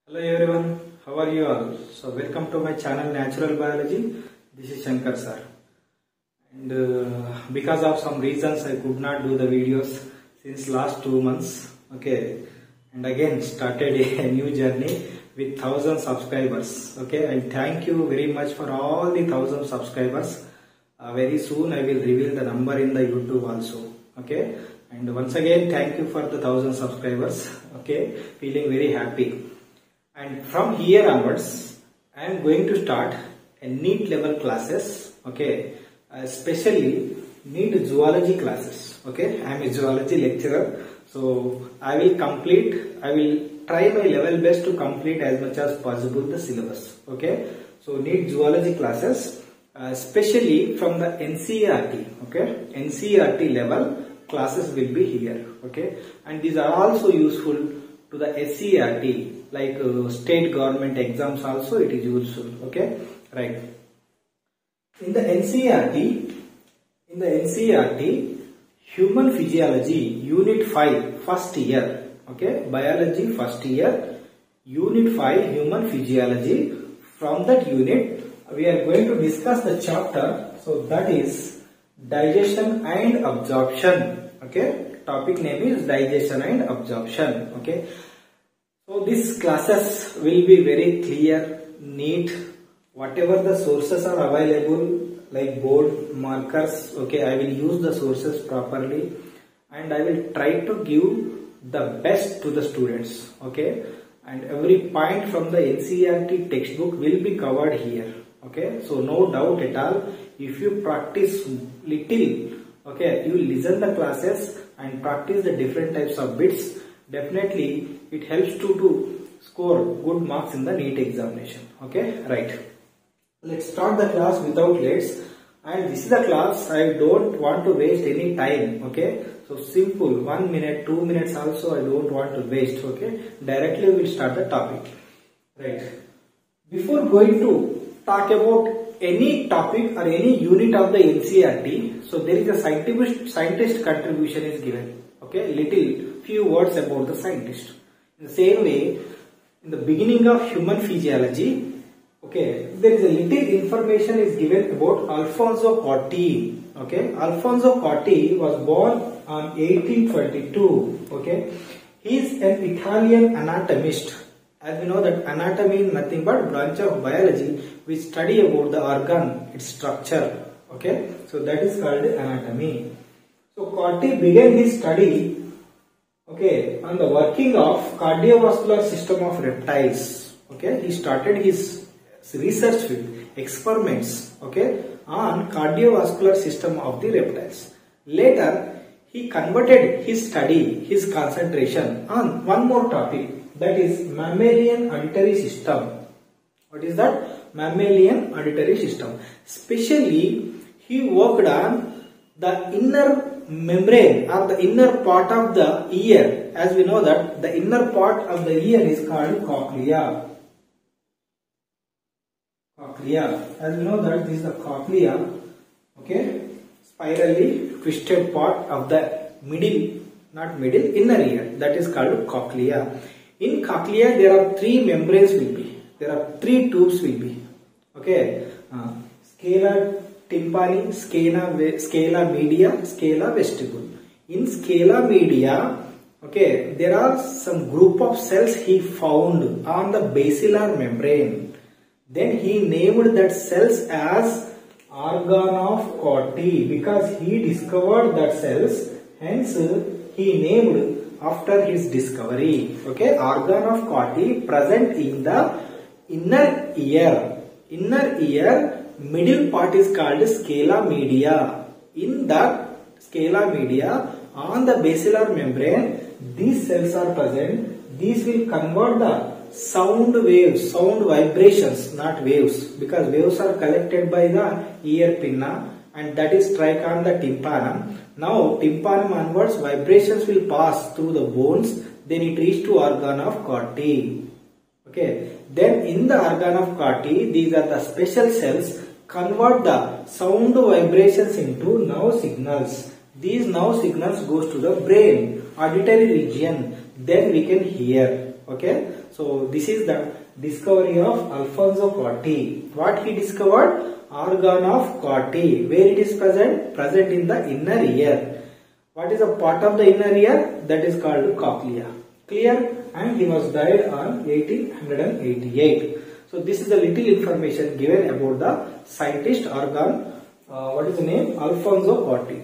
Hello everyone, how are you all? So welcome to my channel Natural Biology. This is Shankar sir. And because of some reasons I could not do the videos since last 2 months. Okay, and again started a new journey with 1000 subscribers. Okay, and thank you very much for all the 1000 subscribers. Very soon I will reveal the number in the YouTube also. Okay, and once again thank you for the 1000 subscribers. Okay, feeling very happy. And from here onwards, I am going to start a NEET level classes, okay, especially NEET zoology classes, okay. I am a zoology lecturer, so I will try my level best to complete as much as possible the syllabus, okay. So NEET zoology classes, especially from the NCERT, okay, NCERT level classes will be here, okay, and these are also useful to the SCERT, like state government exams also it is useful, okay, right. In the NCERT, human physiology unit 5 first year, okay, biology first year, unit 5 human physiology. From that unit we are going to discuss the chapter, so that is digestion and absorption, okay. Topic name is digestion and absorption, okay. So these classes will be very clear, neat, whatever the sources are available like board markers, okay, I will use the sources properly and I will try to give the best to the students, okay, and every point from the NCERT textbook will be covered here, okay. So no doubt at all, if you practice little, okay, you will listen the classes and practice the different types of bits, definitely it helps to score good marks in the NEET examination, okay, right. Let's start the class without lets, and this is the class, I don't want to waste any time, okay. So simple, 1 minute, 2 minutes also I don't want to waste, okay. Directly we will start the topic, right. Before going to talk about any topic or any unit of the NCERT, so there is a scientist contribution is given, okay, few words about the scientist. In the same way, in the beginning of human physiology, okay, there is a little information is given about Alfonso Corti, okay. Alfonso Corti was born on 1822, okay. He is an Italian anatomist. As we know that anatomy is nothing but branch of biology which study about the organ, its structure, okay. So that is called anatomy. So Corti began his study, okay, on the working of cardiovascular system of reptiles, okay. He started his research field, experiments, okay, on cardiovascular system of the reptiles. Later, he converted his study, his concentration on one more topic, that is mammalian auditory system. What is that? Mammalian auditory system. Especially, he worked on the inner membrane or the inner part of the ear. As we know that the inner part of the ear is called cochlea. As we know that this is the cochlea, okay, spirally twisted part of the inner ear, that is called cochlea. In cochlea there are three membranes will be, there are three tubes will be, okay, scala tympani, scala media, scala vestibule. In scala media, okay, there are some group of cells he found on the basilar membrane. Then he named that cells as organ of Corti because he discovered that cells, hence he named after his discovery, okay, organ of Corti present in the inner ear. Inner ear, middle part is called scala media. In the scala media, on the basilar membrane, these cells are present. These will convert the sound waves, sound vibrations, not waves, because waves are collected by the ear pinna and that is trichon the tympanum. Now tympanum onwards vibrations will pass through the bones, then it reach to organ of Corti. Okay, then in the organ of Corti, these are the special cells convert the sound vibrations into nerve signals. These nerve signals goes to the brain, auditory region, then we can hear. Okay, so this is the discovery of Alfonso Corti. What he discovered? Organ of Corti. Where it is present? Present in the inner ear. What is a part of the inner ear? That is called cochlea. Clear? And he was died on 1888. So this is a little information given about the scientist organ. What is the name? Alfonso Corti.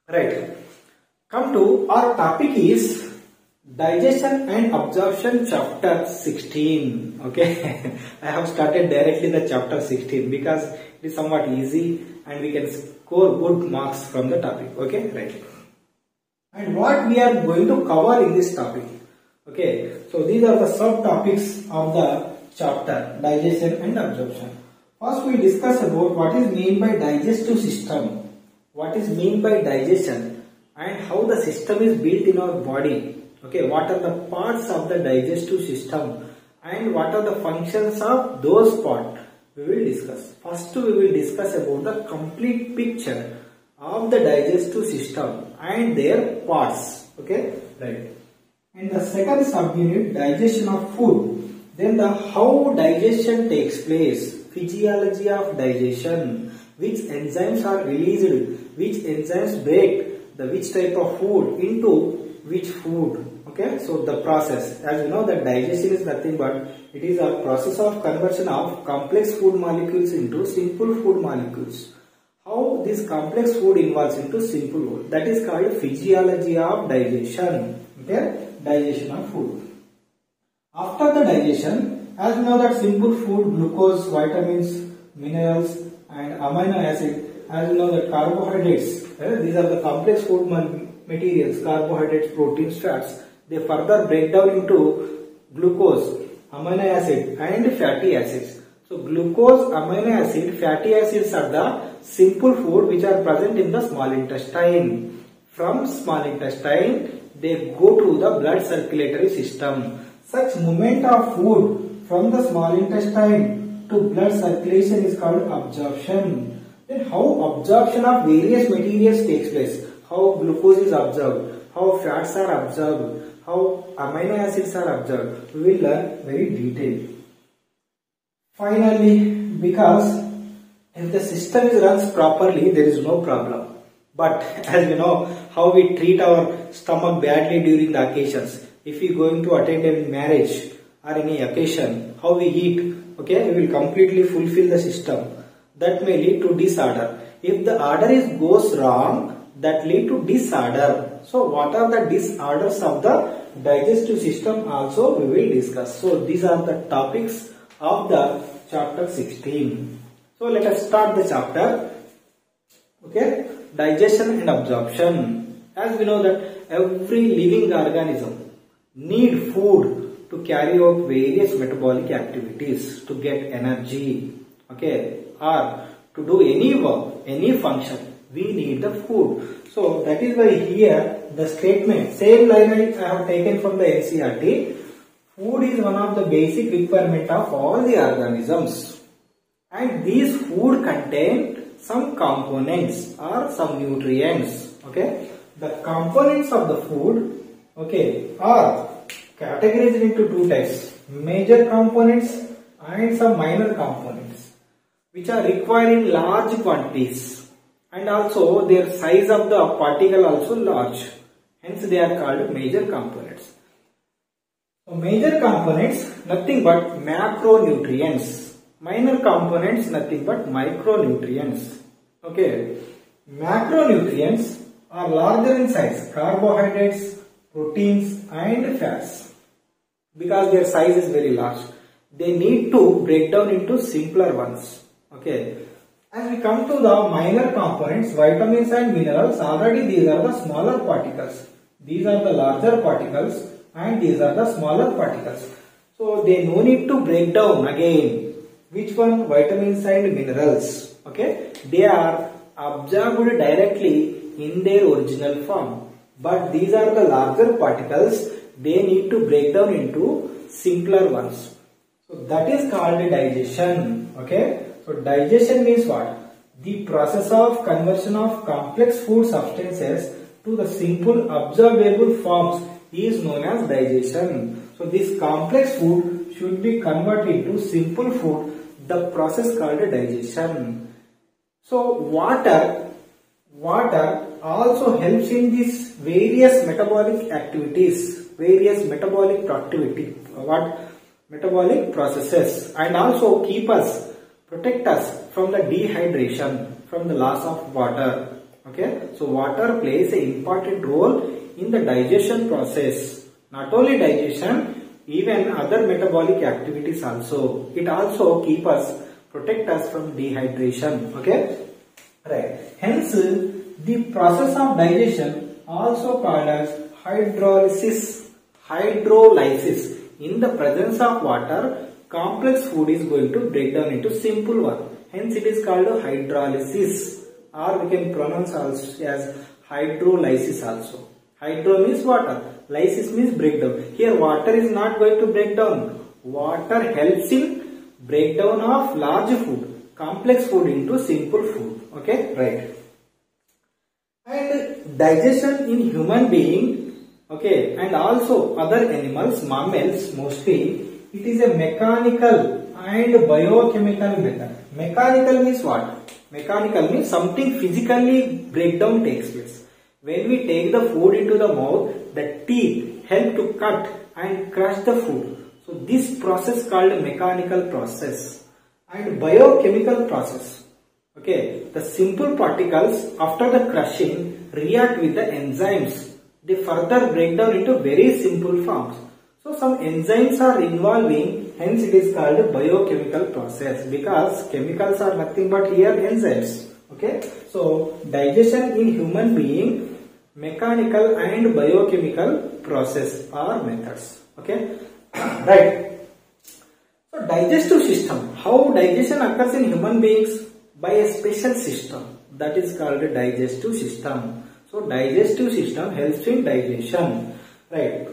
Right. Come to our topic is digestion and absorption, chapter 16. Okay, I have started directly the chapter 16 because it is somewhat easy and we can score good marks from the topic. Okay, right. And what we are going to cover in this topic? Okay, so these are the subtopics of the chapter digestion and absorption. First, we discuss about what is meant by digestive system. What is meant by digestion and how the system is built in our body. Okay, what are the parts of the digestive system and what are the functions of those parts we will discuss. First, we will discuss about the complete picture of the digestive system and their parts. Okay, right. And the second subunit, digestion of food. Then the how digestion takes place, physiology of digestion, which enzymes are released, which enzymes break the which type of food into which food. Okay, so the process, as you know, that digestion is nothing but it is a process of conversion of complex food molecules into simple food molecules. How this complex food involves into simple food, that is called physiology of digestion. Okay, digestion of food. After the digestion, as you know that simple food, glucose, vitamins, minerals and amino acid, as you know that carbohydrates, these are the complex food materials, carbohydrates, proteins, fats. They further break down into glucose, amino acid and fatty acids. So glucose, amino acid, fatty acids are the simple food which are present in the small intestine. From small intestine, they go to the blood circulatory system. Such movement of food from the small intestine to blood circulation is called absorption. Then how absorption of various materials takes place, how glucose is absorbed, how fats are absorbed, how amino acids are absorbed, we will learn very detailed. Finally, because if the system runs properly, there is no problem. But as you know, how we treat our stomach badly during the occasions. If we are going to attend a marriage or any occasion, how we eat, okay, we will completely fulfill the system. That may lead to disorder. If the order goes wrong, that lead to disorder. So what are the disorders of the digestive system also we will discuss. So these are the topics of the chapter 16. So let us start the chapter. Okay, digestion and absorption. As we know that every living organism need food to carry out various metabolic activities, to get energy, okay, or to do any work, any function, we need the food. So that is why here the statement, same line I have taken from the NCERT, food is one of the basic requirement of all the organisms, and these food contain some components or some nutrients. Okay, the components of the food, okay, are categorized into two types, major components and some minor components, which are required in large quantities, and also their size of the particle also large, hence they are called major components. So major components nothing but macronutrients, minor components nothing but micronutrients. Okay, macronutrients are larger in size, carbohydrates, proteins and fats. Because their size is very large, they need to break down into simpler ones. Okay, as we come to the minor components, vitamins and minerals, already these are the smaller particles. These are the larger particles and these are the smaller particles. So they no need to break down again. Which one? Vitamins and minerals. Okay, they are absorbed directly in their original form. But these are the larger particles, they need to break down into simpler ones. So that is called digestion. Okay, so digestion means what? The process of conversion of complex food substances to the simple absorbable forms is known as digestion. So this complex food should be converted to simple food, the process called digestion. So water also helps in these various metabolic activities, various metabolic productivity, metabolic processes, and also protect us from the dehydration, from the loss of water. Okay, so water plays an important role in the digestion process. Not only digestion, even other metabolic activities also. It also protect us from dehydration. Okay, right. Hence, the process of digestion also called as hydrolysis. Hydrolysis. In the presence of water, complex food is going to break down into simple one. Hence, it is called hydrolysis, or we can pronounce also as hydrolysis also. Hydro means water, lysis means breakdown. Here, water is not going to break down. Water helps in breakdown of large food, complex food into simple food. Okay, right. And digestion in human being, okay, and also other animals, mammals mostly, it is a mechanical and biochemical method. Mechanical means what? Mechanical means something physically breakdown takes place. When we take the food into the mouth, the teeth help to cut and crush the food. So this process called mechanical process and biochemical process. Okay, the simple particles after the crushing react with the enzymes. They further break down into very simple forms. So some enzymes are involving, hence it is called a biochemical process, because chemicals are nothing but here enzymes. Okay, so digestion in human being, mechanical and biochemical process or methods. Okay, right. So digestive system, how digestion occurs in human beings? By a special system, that is called a digestive system. So digestive system helps in digestion, right?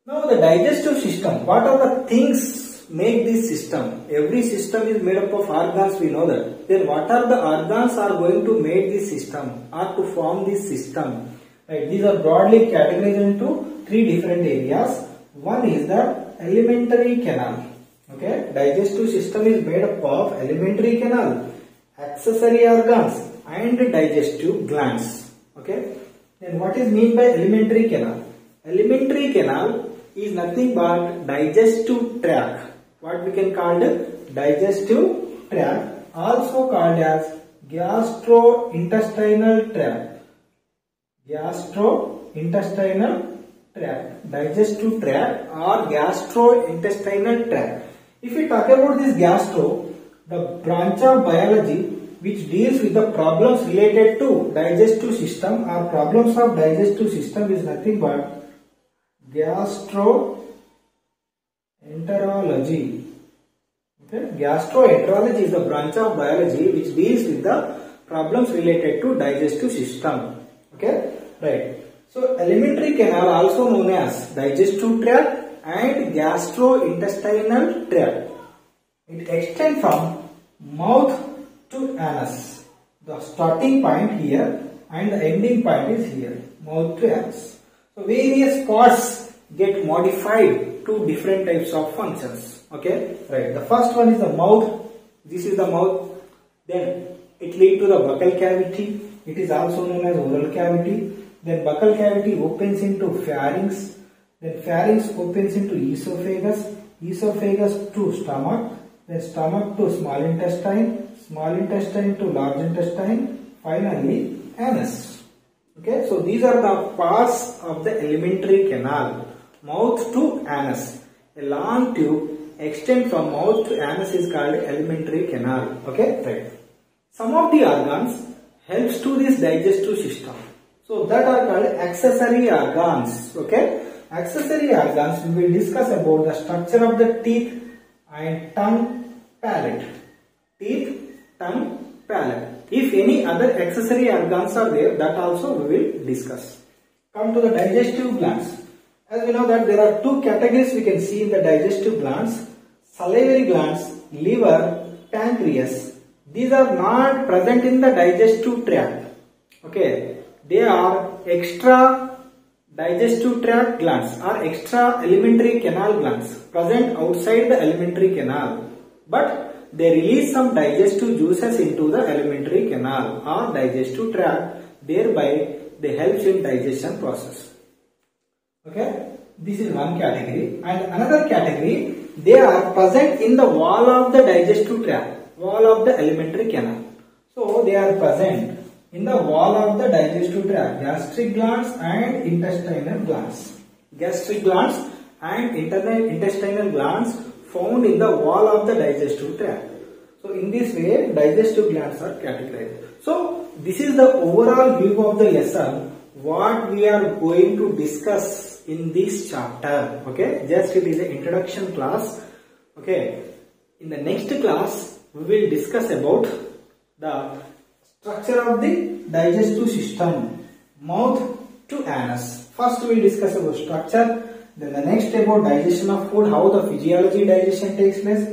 Now the digestive system, what are the things make this system? Every system is made up of organs, we know that. Then what are the organs are going to make this system or to form this system? Right, these are broadly categorized into three different areas. One is the alimentary canal. Okay, digestive system is made up of alimentary canal, accessory organs and digestive glands. Okay, then what is meant by alimentary canal? Alimentary canal is nothing but digestive tract. What we can call it? Digestive tract, also called as gastrointestinal tract. Gastrointestinal tract, digestive tract or gastrointestinal tract. If we talk about this gastro, the branch of biology which deals with the problems related to digestive system or problems of digestive system is nothing but gastroenterology. Okay, gastroenterology is the branch of biology which deals with the problems related to digestive system. Okay, right. So alimentary canal, also known as digestive tract and gastrointestinal tract. It extends from mouth to anus. The starting point here and the ending point is here, mouth to anus. So various parts get modified to different types of functions. Okay, right. The first one is the mouth. This is the mouth. Then it leads to the buccal cavity. It is also known as oral cavity. Then buccal cavity opens into pharynx. Then pharynx opens into esophagus. Esophagus to stomach. Then stomach to small intestine. Small intestine to large intestine. Finally, anus. Okay, so these are the parts of the alimentary canal. Mouth to anus. A long tube extends from mouth to anus is called alimentary canal. Okay, right. Some of the organs helps to this digestive system. So that are called accessory organs. Okay, accessory organs we will discuss about the structure of the teeth and tongue, palate. Teeth, tongue, palate. If any other accessory organs are there, that also we will discuss. Come to the digestive glands. As we know that there are two categories we can see in the digestive glands: salivary glands, liver, pancreas. These are not present in the digestive tract. Okay, they are extra digestive tract glands are extra alimentary canal glands present outside the alimentary canal, but they release some digestive juices into the alimentary canal or digestive tract, thereby they help in digestion process. Okay, this is one category. And another category, they are present in the wall of the digestive tract, wall of the alimentary canal. So they are present in the wall of the digestive tract, gastric glands and intestinal glands. Gastric glands and intestinal glands found in the wall of the digestive tract. So in this way, digestive glands are categorized. So this is the overall view of the lesson, what we are going to discuss in this chapter. Okay, just it is an introduction class. Okay, in the next class, we will discuss about the structure of the digestive system, mouth to anus. First we will discuss about structure, then the next about digestion of food, how the physiology digestion takes place,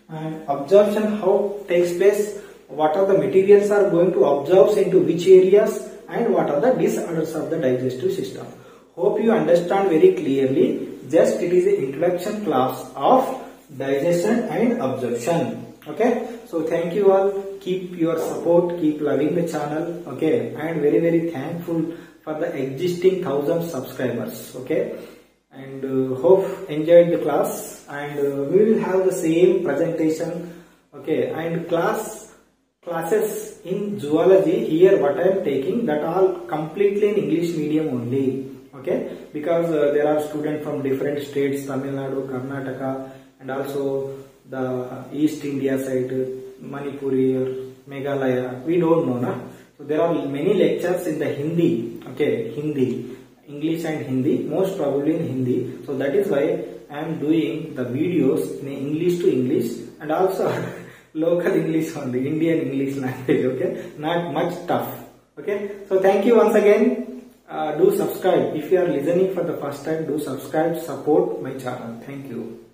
and absorption how takes place, what are the materials are going to absorb into which areas, and what are the disorders of the digestive system. Hope you understand very clearly. Just it is an introduction class of digestion and absorption. Okay, so thank you all. Keep your support, keep loving the channel. Okay, and very thankful for the existing 1000 subscribers. Okay, and hope enjoyed the class, and we will have the same presentation. Okay, and classes in zoology here what I am taking, that all completely in English medium only. Okay, because there are students from different states, Tamil Nadu, Karnataka, and also the East India side, Manipuri or Meghalaya, we don't know, na? So there are many lectures in the Hindi. Okay, Hindi, English and Hindi, most probably in Hindi. So that is why I am doing the videos in English to English, and also local English only, Indian English language. Okay, not much tough. Okay, so thank you once again. Do subscribe if you are listening for the first time. Do subscribe, support my channel. Thank you.